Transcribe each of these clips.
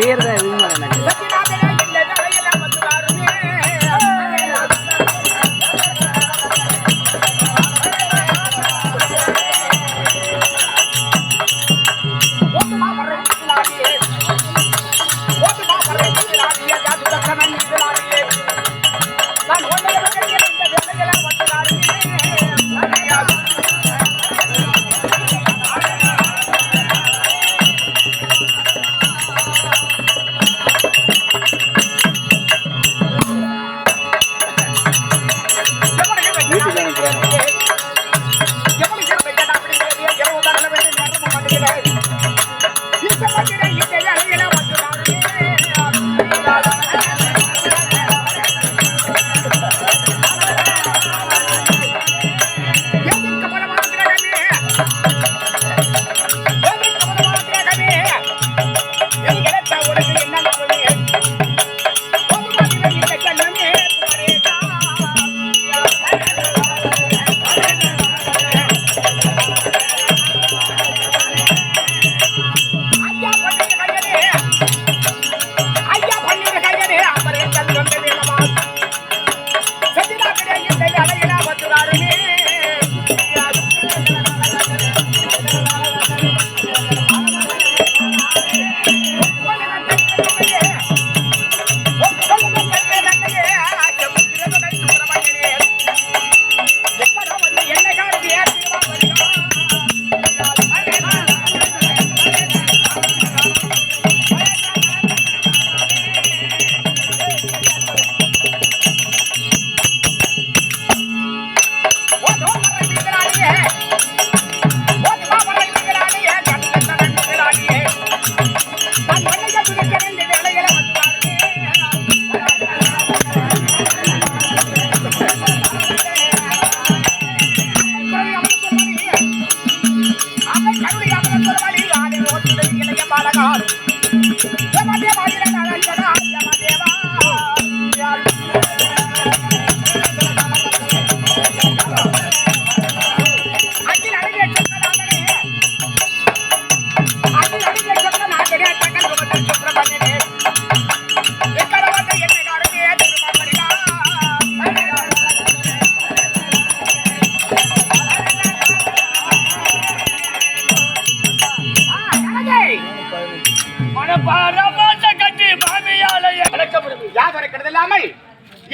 செய்யறதா எதுவுமே எனக்கு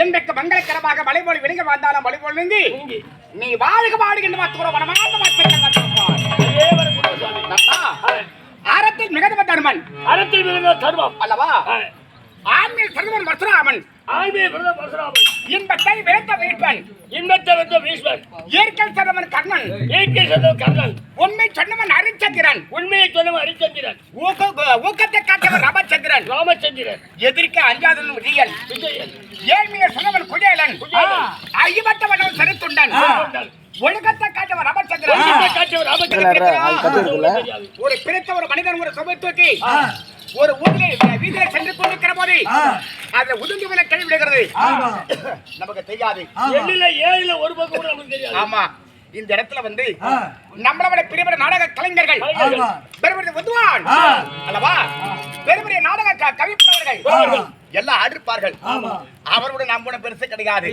எந்தக்கு மங்களகரமாக மலைபோல் விலங்க வாழ்ந்தாலும் மலைபோல் நீங்கி நீ வாழ்க வாழ்கின்ற அறத்தில் மிகுந்த தர்மன் அறத்தில் மிகுந்த தர்மம் அல்லவா ஆண்மையில் சிறந்தவன் பரசுராமன் இன்பத்தை விளைத்த வீழ்ப்பன் இயற்கை சிறந்தவன் கர்ணன் உண்மை சொன்னவன் ஹரிச்சந்திரன் ஊக்கத்தை காட்டவன் ராமச்சந்திரன் எதிர்க்க அஞ்சாதவன் விஜயன் ஏழ்மையை சொன்னவன் குடேலன் ஐயப்பட்டவன் சரித்துண்டன் ஒழுக்கத்தை காட்டவன் ராமச்சந்திரன் ஒரு பிரித்த ஒரு மனிதன் ஒரு சபை தூக்கி ஒரு ஊரிலே வீதியில சென்று கொண்டிருக்கிற போது அதுல உதுங்கி விலை கழி விடுகிறது நமக்கு தெரியாது. ஒரு பக்கம் கூட நமக்கு தெரியாது. ஆமா, இந்த இடத்துல வந்து நம்மளோட பெரிய நாடக கலைஞர்கள் பெருமையை வித்வான் அல்லவா, பெருமைய நாடக கவிப்புறவர்கள் எல்லாம் ஆடிருப்பார்கள். அவரோட நம்ம பெருசு கிடையாது.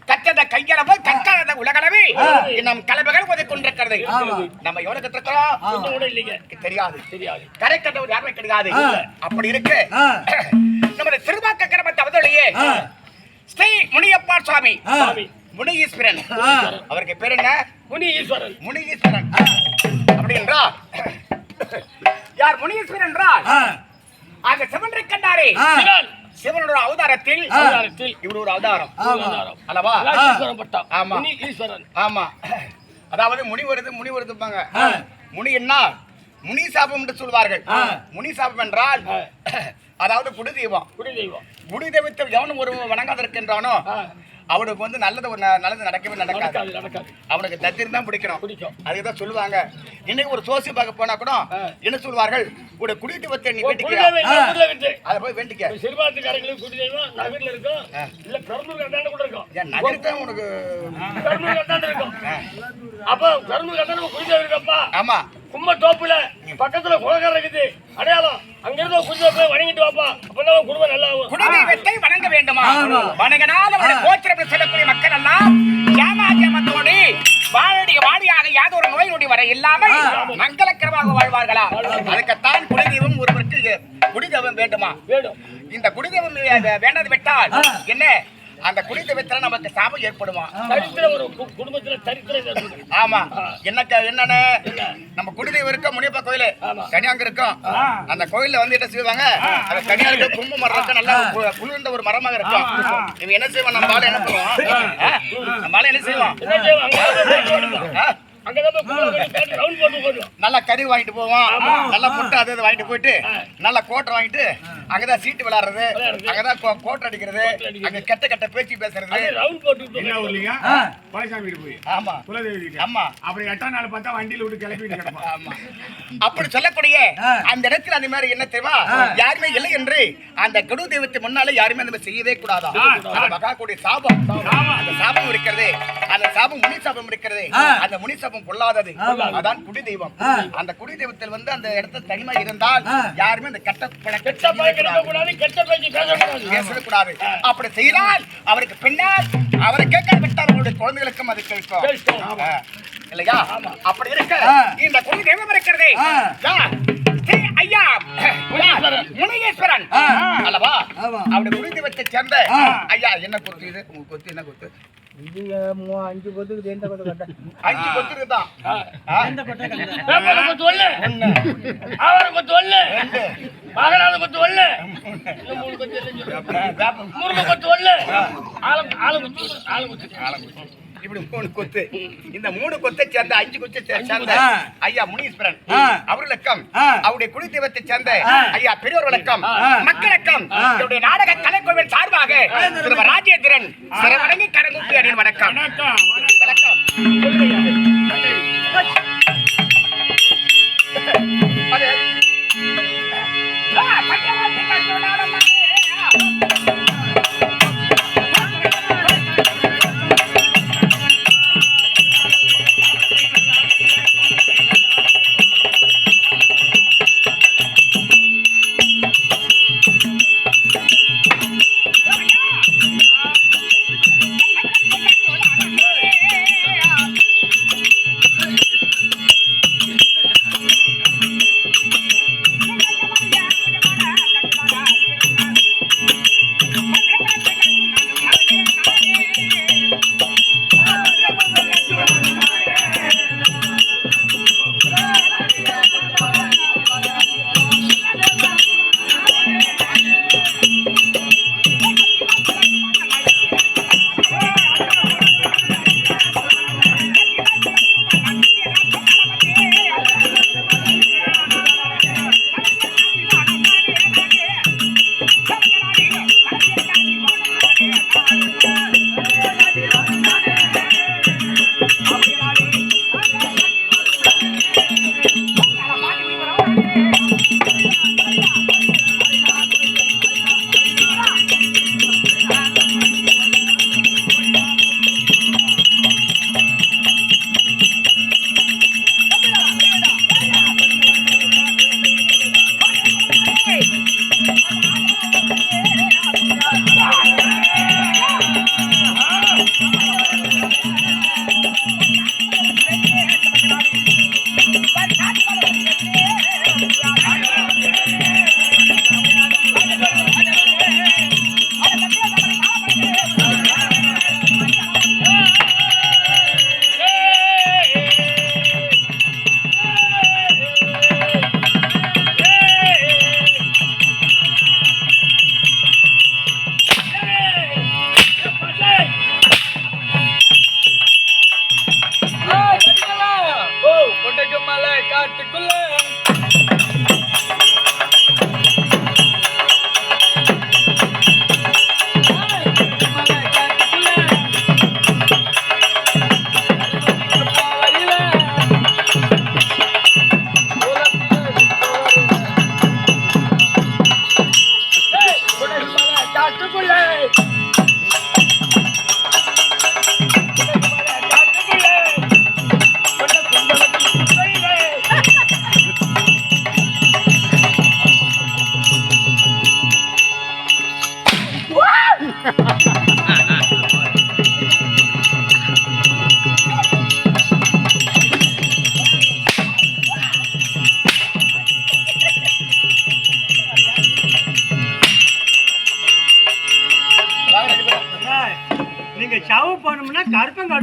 கற்றத கையளவு கற்காத உலகளவு நம் கலவைகள் உதவி கொண்டிருக்கிறது. நம்ம எவ்வளவு கற்றுக்கிறோம் தெரியாது. கரை கட்டவர் யாருமே கிடையாது. அப்படி இருக்கு நம்ம திருவாக்க கிரமத்தை அவதொழியே ஸ்ரீ முனியப்பா சுவாமி முனிஈஸ்வரன், அவருக்கு பேர் என்ன? முனிஈஸ்வரன். அப்படி என்றால் யார் முனிஈஸ்வரன் என்றால் அந்த சிவன் கண்டாரே, சிவனோட அவதாரத்தில் இவர் ஒரு அவதாரம் அல்லவா? ஆமா, ஆமா. அதாவது முனி வருதுப்பாங்க. முனி என்ன? முனி சாபம் என்று சொல்வார்கள். முனி சாபம் என்றால் அதாவது குடி தெய்வம். குடி தெய்வத்தை எவனும் ஒரு வணங்காத இருக்கின்றானோ அவனுக்கு வந்து நல்லது நடக்கவே நடக்காது. அவனுக்கு தத்திரம் தான் பிடிக்கும். அதுதான் சொல்லுவாங்க. இன்னைக்கு ஒரு சோசி பார்க்க போனா கூட என்ன சொல்வார்கள், ஒரு குடிட்டு வச்ச நீ அதை போய் வேண்டிக்க. சிறுபாத்துக்காரங்களுக்கு குடி தெய்வம் நகர்ல இருக்கும், இல்ல பெரம்பூர் கண்டாண்ட கூட இருக்கும். நகர் தான் உனக்கு பெரம்பூர் கண்டாண்ட இருக்கும். அப்ப பெரம்பூர் கண்டாண்ட குடி தெய்வம் இருக்கப்பா. ஆமா, கும்ப தோப்புல பக்கத்துல குளக்கரை இருக்குது அடையாளம் அங்கிருந்து கொஞ்சம் போய் வணங்கிட்டு வாப்பா அப்பதான் குடும்பம் நல்லா ஆகும். குலதெய்வத்தை வணங்க வேண்டுமா? வணங்கினால் அவரை கோத்திரம் சொல்லக்கூடிய மக்கள் எல்லாம் ஏமாத்தியமத்தோடு வாடியாக யாதொரு நோய் நொடி வர இல்லாமல் மங்களக்கரமாக வாழ்வார்களா? அதுக்குத்தான் குலதெய்வம் ஒருவருக்கு குடிதெய்வம் வேண்டுமா? வேணும். இந்த குடிதெய்வம் வேண்டாது விட்டால் என்ன அந்த குடிதெய்வத்துல நமக்கு சாபம் ஏற்படுமா? சரித்திரம் ஒரு குடும்பத்துல சரித்திரம். ஆமா. என்னன்னு நம்ம குடிதெய்வம் இருக்க முனியப்பா கோயிலு கன்னியாங்க இருக்கும். அந்த கோயில்ல வந்து என்ன செய்வாங்க? அந்த கன்னியாங்க கும்பு மரம் இருக்க நல்லா குளிர்ந்த ஒரு மரமாக இருக்கும். இவன் என்ன செய்வான்? நம்ம ஆளு என்ன பண்ணுவான்? நம்ம ஆளு என்ன செய்வான்? நல்லா கறி வாங்கிட்டு போவோம், நல்லா முட்டை அது வாங்கிட்டு போயிட்டு நல்லா கோட்டை வாங்கிட்டு அங்கதான் சீட்டு விளையாடுறது, அங்கதான் கோட்டை அடிக்கிறது, அங்க கெட்ட கெட்ட பேச்சு பேசுறது. அப்படி சொல்லக்கூடிய அந்த இடத்துல அந்த மாதிரி என்ன தெரியுமா? யாருமே இல்லை என்று அந்த குரு தெய்வத்தை முன்னால யாருமே அந்த செய்யவே கூடாதா? மகாக்கூடிய சாபம், அந்த சாபம் இருக்கிறது, அந்த சாபம் முனி சாபம் இருக்கிறது. அந்த முனி சாபம் பொல்லாதது, அதான் குடி தெய்வம். அந்த குடி தெய்வத்தில் வந்து அந்த இடத்துல தனிமை இருந்தால் யாருமே அந்த கெட்ட பேசக்கூடாது. அப்படி செய்தால் அவருக்கு பின்னால் அவரை கேட்க விட்டால் அவருடைய குழந்தைகளுக்கும் அது கேட்கும் இல்லையா? அப்படி இருக்க இந்த குடி தெய்வம் இருக்கிறது ஐயா முனீஸ்வரன் அல்லவா? அவருடைய குடி தெய்வத்தை சேர்ந்த ஐயா என்ன கொத்து இது? உங்க கொத்து என்ன கொத்து? 5 கொத்துக்கு எந்த கொத்து கட்ட? 5 கொத்துக்கு தான். எந்த கொத்த கட்ட? பேப்பர் கொத்து ஒண்ணு, ஆவர கொத்து ஒண்ணு, பாகராத கொத்து ஒண்ணு, இந்த 3 கொத்து இல்லைன்னு முருங்க கொத்து ஒண்ணு, ஆளு கொத்து. இப்படி 3 கொத்து. இந்த 3 கொத்தை சேர்ந்த 5 கொத்தை சேர்ந்த ஐயா முனீஸ்வரன் அவர்களுக்கும் அவருடைய குடி தெய்வத்தை சேர்ந்த ஐயா பெரியோர் வணக்கம், மக்களுக்கும் என்னுடைய நாடக கலைக்குழுவின் சார்பாக திரு ராஜேந்திரன் சிறவணங்கி கரங்குப்பி அணியின் வணக்கம். வணக்கம்.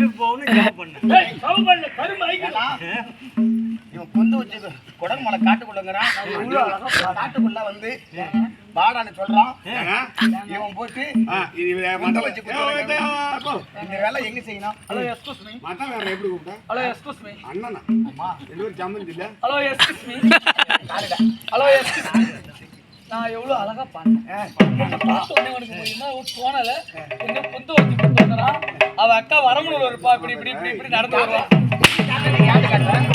காட்டுக்கு போகணும் ஜாப் பண்ண ஏய், சவு பண்ணு, கரும்பு ஐக்கியம். இவன் கொண்டு வச்சு குடங்குமலை காட்டுக்குள்ளங்கிறான். காட்டுக்குள்ள வந்து வாடான்னு சொல்றான். இவன் போட்டு மண்டை வச்சு இந்த வேலை எங்க செய்யணும்? ஹலோ எக்ஸ்கியூஸ் மீ மட்டன் வேற எப்படி கூப்பிட்டேன்? ஹலோ எக்ஸ்கியூஸ் மீ அண்ணனா? அம்மா ரெண்டு பேரும் ஜம்மன் இல்ல. Hello excuse me hello excuse me நான் எவ்வளவு அழகா பண்ணேன் பார்த்து உடனே உனக்கு போயிருந்தா போனல என்ன பொந்து வச்சு கொண்டு வந்துறான். அவ அக்கா வரமுடியல இருப்பா இப்படி இப்படி இப்படி இப்படி நடந்து வருவா. யாரு காட்டுறேன்?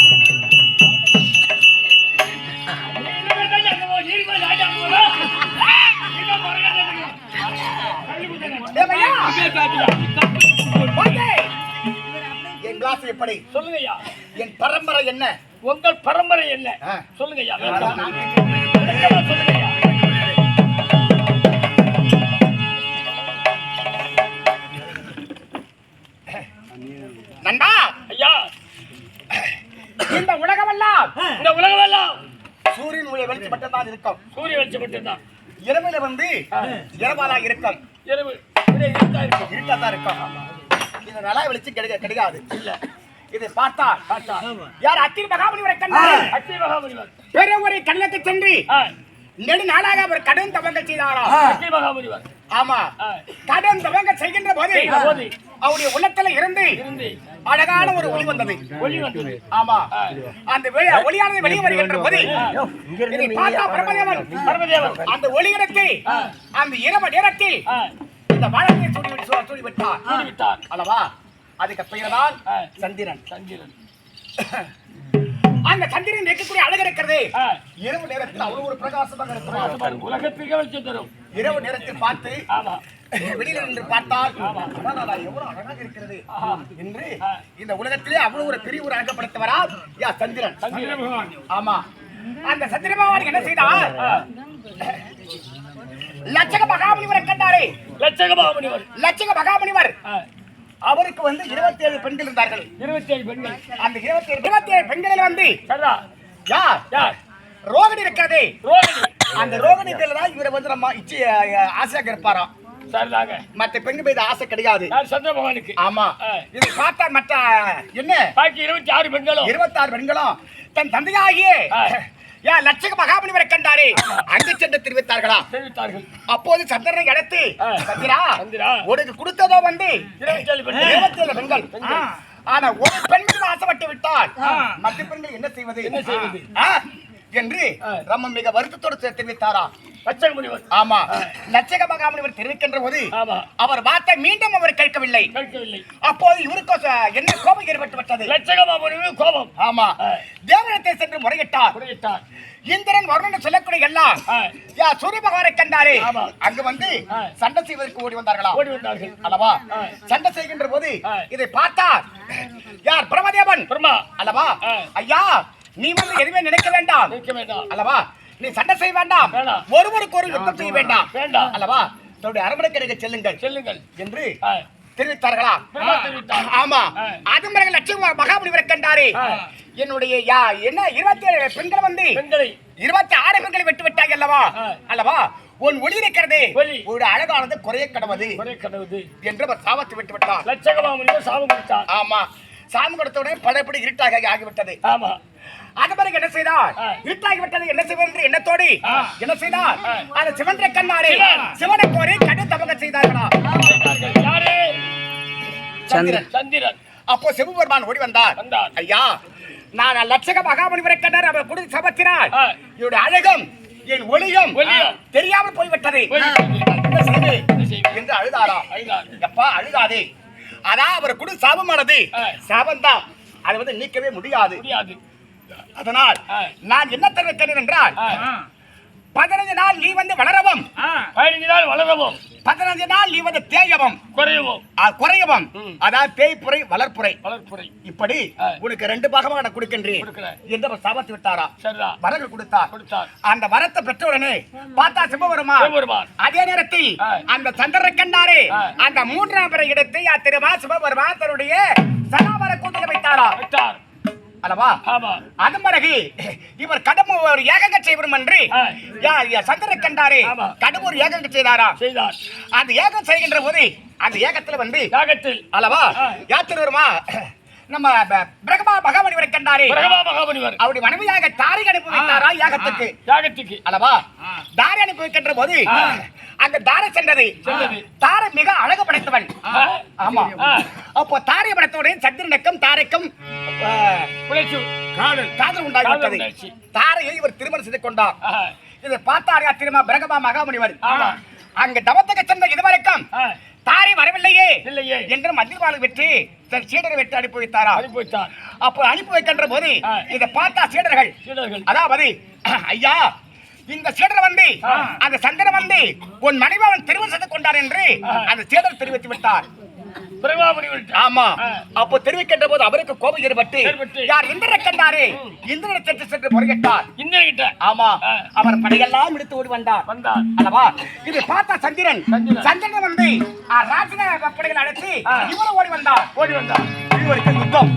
என் கிளாஸ் எப்படி? சொல்லுங்கய்யா, என் பரம்பரை என்ன? உங்கள் பரம்பரை என்ன? சொல்லுங்கய்யா, சொல்லுங்கய்யா. நண்பா, ஐயா, இந்த உலகமெல்லாம் இந்த உலகமெல்லாம் சூரியன் ஒளி வெளிச்சம் மட்டும் தான் இருக்கும். சூரிய வெளிச்சப்பட்டு தான் இரவுல வந்து இரவாலா இருக்கும். இரவு இருட்டா இருக்கும். இருட்டாதான் இருக்கும். இது நல்லா வெளிச்சம் கிடையாது. இல்ல, இதை பார்த்தா பார்த்தா யார் அத்திரி மகாமுனிவரை கண்டார். அத்தி மகாமுனிவர் பெரிய ஒரு கண்ணத்தை சென்று ஆ, நெடு நாளாக அவர் கடும் தவங்கள் செய்தாராம். அத்தி மகாமுனிவர் ஆமா, ஆ, கடும் தவங்கள் செய்கின்ற போது போது அவருடைய உள்ளத்துல இருந்து இருந்து அழகான ஒரு ஒளி வந்தது. ஒளி வந்தது. ஆமா, ஆ, அந்த ஒளியானது வெளியே வருகின்ற போது இதை பார்த்தா பிரம்மதேவன் பரமதேவன் அந்த ஒளியிடத்தை அந்த இரவு நேரத்தில் ஆ, இந்த வானத்தை சூடி விட்டார். விட்டார். அல்லவா? அதுக்கு பெயர்தான் ஆ, சந்திரன். சந்திரன். அந்த சந்திரன் இருக்கக்கூடிய அழகு இருக்கிறது. ஆ, இரவு நேரத்தில் அவ்வளவு ஒரு பிரகாசமாக இருக்கும். உலகத்துக்கு வெளிச்சம் தரும். இரவு நேரத்தில் பார்த்து ஆமா, வெளியில நின்று பார்த்தால் அடடா, எவ்வளவு அழகாக இருக்கிறது என்று இந்த உலகத்திலே அவ்வளவு ஒரு பெரிய ஒரு அழகப்படுத்தவரா யா சந்திரன். சந்திர பகவான். ஆமா, அந்த சந்திர பகவான் என்ன செய்தார்? லட்சக மகாமுனிவரை கண்டாரே. லட்சக மகாமுனிவர். லட்சக மகாமுனிவர் ஆ, அவருக்கு வந்து 27 பெண்கள் இருந்தார்கள். 27 பெண்கள். அந்த 27 பெண்களில் வந்து சரிதா? யார் யார்? ரோகிணி இருக்கிறது. ரோகிணி. அந்த ரோகிணி பேர்ல தான் இவரை வந்து நம்ம இச்சி ஆசையாக இருப்பாராம். சரிதாங்க. மற்ற பெண்கள் மீது ஆசை கிடையாது. யார்? சந்திர பகவானுக்கு. ஆமா, இதை பார்த்தா மற்ற என்ன பாக்கி 26 பெண்களும் 26 பெண்களும் தன் தந்தையாகிய லட்சக மகாமுனிவரை கண்டாரே அங்கு சென்று தெரிவித்தார்களா? தெரிவித்தார்கள். அப்போது சந்திரனை அழைத்து சந்திரா, சந்திரா, உனக்கு கொடுத்ததோ வந்து 27 பெண்கள். 27 பெண்கள். ஆனா ஒரு பெண் மீது ஆசைப்பட்டு விட்டால் மற்ற பெண்கள் என்ன செய்வது? என்ன செய்வது என்று நம்ம மிக வருத்தத்தோடு தெரிவித்தாரா லட்சக முனிவர். ஆமா, லட்சக மகாமுனிவர் தெரிவிக்கின்ற போது ஆமா, அவர் வார்த்தை மீண்டும் அவர் கேட்கவில்லை. கேட்கவில்லை. அப்போது இவருக்கு என்ன கோபம் ஏற்பட்டு விட்டது. லட்சக மகாமுனிவர் கோபம். ஆமா, தேவனத்தை சென்று முறையிட்டார். முறையிட்டார். இந்திரன் வருணன் சொல்லக்கூடிய எல்லாம் சூரிய பகவானை கண்டாரே அங்கு வந்து சண்டை செய்வதற்கு ஓடி வந்தார்களா? ஓடி வந்தார்கள். அல்லவா? சண்டை செய்கின்ற போது இதை பார்த்தார் யார்? பிரம்மதேவன். பிரம்மா. அல்லவா? ஐயா, நீ வந்து எதுவுமே நினைக்க வேண்டாம். நினைக்க வேண்டாம். அல்லவா? நீ சண்டை செய்ய வேண்டாம். ஒருவருக்கு ஒரு யுத்தம் செய்ய வேண்டாம். வேண்டாம். அல்லவா? தன்னுடைய அரண்மனை கிடைக்க செல்லுங்கள் செல்லுங்கள் என்று தெரிவித்தார்களா? தெரிவித்தார். ஆமா, அது பிறகு லட்சக மகாமுனிவரை கண்டாரே என்னுடைய என்ன 27 பெண்கள் வந்து பெண்களை 26 பெண்களை விட்டு விட்டாங்க அல்லவா? அல்லவா? உன் ஒளி இருக்கிறது ஒளி ஒரு அழகானது குறைய கடவுது என்று அவர் சாபத்து விட்டு விட்டார். லட்சக மகாமுனிவர் சாபம் கொடுத்தார். ஆமா, சாபம் கொடுத்த உடனே படைப்படி இருட்டாக ஆகிவிட்டது. ஆமா, அது பிறகு என்ன செய்தார்? இருட்டாகி விட்டது, என்ன செய்வது என்று எண்ணத்தோடு என்ன செய்தார்? அந்த சிவனை கண்ணாரே சிவனை கோரி கடு தபக செய்தார்களா? யாரு? சந்திரன். சந்திரன். அப்போ சிவபெருமான் ஓடி வந்தார். ஐயா, நான் லட்சக மகாமுனிவரை கண்டார். அவர் கொடுத்து சபத்தினார் இவருடைய அழகும் என் ஒளியும் தெரியாமல் போய்விட்டது என்று அழுதாரா? எப்பா அழுகாதே, அதான் அவர் கொடு சாபமானது சாபம்தான், அதை வந்து நீக்கவே முடியாது. அதனால் நான் என்ன தெரிவிக்கிறேன் என்றால் 15 நாள் நீ வந்து வளரவும் 15 நாள் வளரவும் 15 நாள் நீ வந்து தேயவும் குறையவும், அதாவது தேய்ப்புரை வளர்ப்புரை இப்படி உனக்கு 2 பாகமாக நான் கொடுக்கின்றேன் என்று அவர் சாபத்து விட்டாரா? வரங்கள் கொடுத்தார். அந்த வரத்தை பெற்றவுடனே பார்த்தா சிவபெருமான் அதே நேரத்தில் அந்த சந்திரனை கண்டாரே அந்த 3ஆம் பிறை எடுத்து திருமா சிவபெருமான் தன்னுடைய சனாவர கூட்டத்தில் வைத்தாரா? அல்லவா? அது பிறகு இவர் கடும் ஒரு ஏகங்க செய்வரும் என்று சந்திரனை கண்டாரே கடும் ஒரு ஏகங்க செய்தாரா? அந்த ஏகம் செய்கின்ற போது அந்த ஏகத்துல வந்து யாகத்தில் அல்லவா யாத்திரை வருமா நம்ம பிரகமா மகாமணிவரை கண்டாரே. பிரகமா மகாமணிவர் அவருடைய மனைவியாக தாரை அனுப்பி வைத்தாரா யாகத்துக்கு. யாகத்துக்கு அல்லவா தாரை அனுப்பி வைக்கின்ற போது அந்த தாரை சென்றது. தாரை மிக அழகு படைத்தவன். ஆமா. அப்போ தாரை படைத்தவுடன் சந்திரனுக்கும் தாரைக்கும் காதல் உண்டாகிவிட்டது. தாரையை இவர் திருமணம் செய்து கொண்டார். இதை பார்த்தார் திரும்ப பிரகமா மகாமணிவர். அங்க தவத்துக்கு சென்ற இதுவரைக்கும் தாரை வரவில்லையே என்று மந்திரவாளை வெற்றி சீடரை வெற்றி அனுப்பி வைத்தாரா. அப்போ அனுப்பி வைக்கின்ற போது இதை பார்த்தா சீடர்கள் அதாவது ஐயா இந்த சீடர் வந்து அந்த சந்திரன் வந்து உன் மனைவி அவன் திருமணம் செய்து கொண்டார் என்று அந்த சீடர் தெரிவித்து விட்டார். ஆமா. அப்போ தெரிவிக்கின்ற போது அவருக்கு கோபம் ஏற்பட்டு யார் இந்திரனை கண்டாரே இந்திரனை சென்று முறையிட்டார். ஆமா. அவர் படையெல்லாம் எடுத்து ஓடி வந்தார். அல்லவா இதை பார்த்தா சந்திரன் வந்து ராஜன படைகள் அழைத்து இவரும் ஓடி வந்தார். யுத்தம்.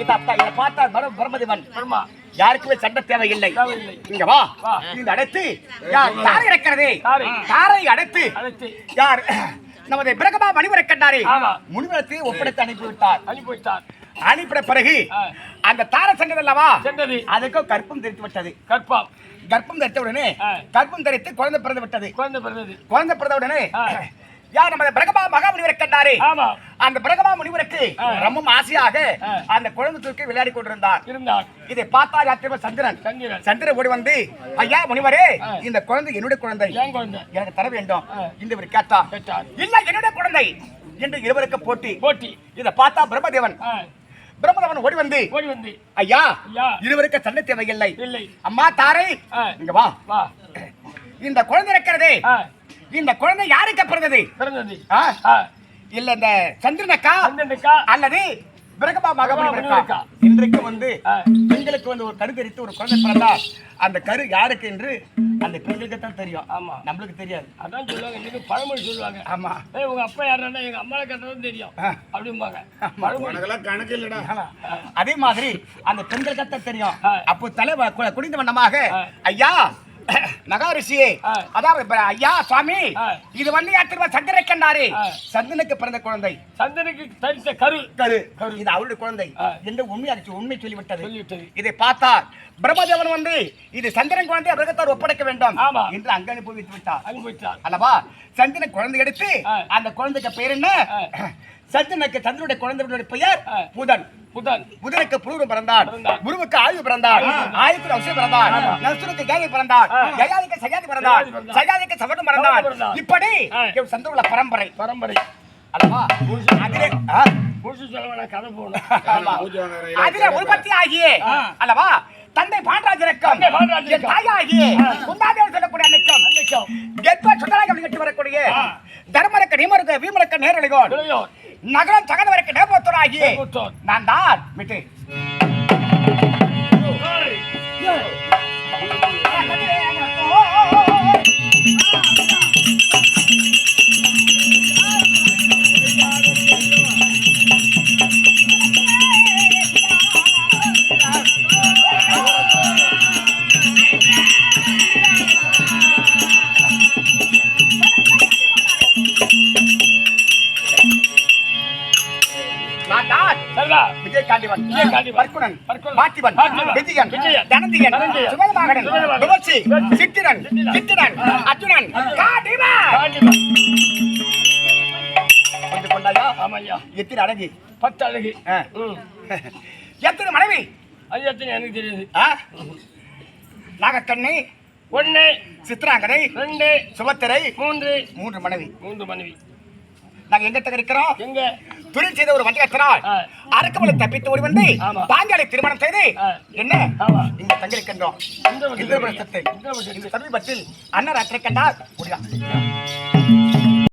இதை பார்த்தா பிரம்மதேவன் யாருக்குமே சண்டை தேவையில்லை. இங்க வா இந்த அடைத்து யார் தாரை இறக்கிறது தாரை அடைத்து யார் நமது பிரகமா மணிவரை கண்டாரே முனிவரத்தை ஒப்படைத்து அனுப்பிவிட்டார். அனுப்பின பிறகு அந்த தாரை சென்றது அல்லவா அதுக்கும் கற்பம் தெரித்து விட்டது. கர்ப்பம் தரித்த உடனே கர்ப்பம் தரித்து குழந்தை பிறந்து விட்டது. குழந்தை பிறந்த உடனே யார் நமது பிரகமா மகாமுனிவரை கண்டாரே அந்த பிரகமா முனிவருக்கு ரொம்ப ஆசையாக அந்த குழந்தை தூக்கி விளையாடி கொண்டிருந்தார். இதை பார்த்தா யாத்திரை சந்திரன் ஓடி வந்து ஐயா முனிவரே இந்த குழந்தை என்னுடைய குழந்தை எனக்கு தர வேண்டும் என்று கேட்டார். இல்ல என்னுடைய குழந்தை என்று இருவருக்கு போட்டி. இதை பார்த்தா பிரம்மதேவன் ஓடி வந்து ஐயா இருவருக்கு சண்டை தேவையில்லை. அம்மா தாரை இங்க வா இந்த குழந்தை இருக்கிறதே இந்த குழந்தை யாருக்கு பிறந்தது இல்ல இந்த சந்திரனுக்கா அல்லது பிரகமா மகாமணிவருக்கா. இன்றைக்கு வந்து பெண்களுக்கு வந்து ஒரு கரு தெரித்து ஒரு குழந்தை பிறந்தார். அந்த கரு யாருக்கு என்று அந்த பெண்களுக்கு தான் தெரியும். ஆமா நம்மளுக்கு தெரியாது. அதான் சொல்லுவாங்க இன்னைக்கு பழமொழி சொல்லுவாங்க. ஆமா உங்க அப்பா யாருன்னா எங்க அம்மாவை கேட்டதும் தெரியும் அப்படிம்பாங்க. கணக்கு இல்லடா. அதே மாதிரி அந்த பெண்களுக்கு தான் தெரியும். அப்போ தலை குனிந்த வண்ணமாக ஐயா மகாரிஷியே அதாவது ஐயா சுவாமி இது வந்து யாத்திரை சந்திரனை கண்டாரே சந்திரனுக்கு பிறந்த குழந்தை சந்திரனுக்கு தரித்த கரு இது அவருடைய குழந்தை என்று உண்மை சொல்லிவிட்டது. இதை பார்த்தார் பிரம்மதேவன் வந்து இது சந்திரன் குழந்தை மிருகத்தார் ஒப்படைக்க வேண்டும் என்று அங்க அனுப்பி வைத்து விட்டார். அல்லவா சந்திரன் குழந்தை எடுத்து அந்த குழந்தைக்கு பெயர் என்ன சந்திரனுக்கு சந்திரனுடைய குழந்தையுடைய பெயர் புதனுக்கு புரு பிறந்தார். குருவுக்கு ஆயு பிறந்தார். ஆயுக்கு நசுக்கு பிறந்தார். நசுக்கு கேகை பிறந்தார். கயாதிக்கு சயாதி பிறந்தார். சயாதிக்கு சவடம் பிறந்தார். இப்படி சந்திரனுடைய பரம்பரை அல்லவா அதிலே உற்பத்தி ஆகியே அல்லவா தந்தை பாண்டராஜருக்கும் தாயாகிய குந்தாதேவி சொல்லக்கூடிய அன்னைக்கும் கெத்வா சுந்தராக நிகழ்ச்சி வரக்கூடிய தர்மருக்கு நீமருக்கு வீமருக்கு நேரடிகோன் நகரம் தகவருக்கு நேபோத்தராகி நான் தான் விட்டு எத்தனை அழகு 10 அழகு எத்தனை மனைவி எனக்கு தெரியுது. நாகக்கண்ணி 1 சித்ராங்கனை 2 சுபத்திரை 3 மனைவி நாங்க எங்க இருக்கிறோம் எங்க தொழில் செய்த ஒரு வஞ்சகத்தினால் அரக்கமலை தப்பித்து ஓடி வந்து பாஞ்சாலை திருமணம் செய்து என்ன இங்க தங்கியிருக்கின்றோம். இந்த சமீபத்தில் அண்ணன் அற்றை கண்டார் முடியாது.